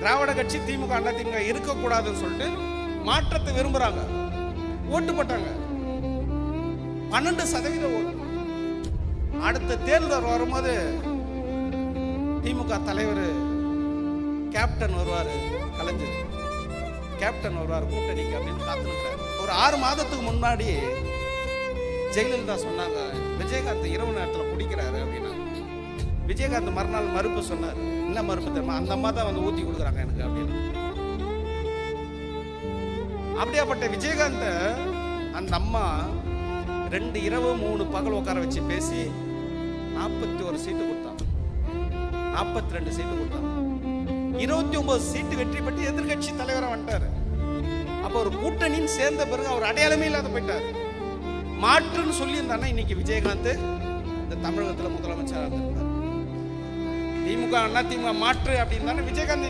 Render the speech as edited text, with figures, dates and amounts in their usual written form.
திராவிட கட்சி திமுக அண்ணா திமுக இருக்கக்கூடாதுன்னு சொல்லிட்டு மாற்றத்தை விரும்புறாங்க. ஓட்டு போட்டாங்க 12% ஓட்டு. அடுத்த தேர்தல் வரும்போது திமுக தலைவர் கேப்டன் வருவாரு, கலைஞர் கேப்டன் வருவார் கூட்டணிக்கு அப்படின்னு காத்துக்கிறார். ஒரு 6 மாதத்துக்கு முன்னாடி ஜெயலலிதா சொன்னாங்க விஜயகாந்த் இரவு நேரத்தில் குடிக்கிறாரு அப்படின்னா. விஜயகாந்த் மறுநாள் மறுப்பு சொன்னார். என்ன மறுப்பு தெரியுமா? அந்த அம்மா தான் வந்து ஊத்தி கொடுக்குறாங்க எனக்கு அப்படின்னு. அப்படியாப்பட்ட விஜயகாந்த அந்த அம்மா 2 இரவு 3 பகல் உட்கார வச்சு பேசி 41 சீட்டு கொடுத்தாங்க, 42 சீட்டு கொடுத்தாங்க, 29 சீட்டு வெற்றி பெற்று எதிர்கட்சி தலைவராக வந்துட்டாரு. அப்ப ஒரு கூட்டணின்னு சேர்ந்த பிறகு அவர் அடையாளமே இல்லாத போயிட்டார். மாற்றுன்னு சொல்லி இருந்தானா இன்னைக்கு விஜயகாந்த் இந்த தமிழகத்தில் முதலமைச்சராக இருந்திருப்பார். திமுக அண்ணா திமுக மாற்று அப்படின்னு தானே விஜயகாந்த்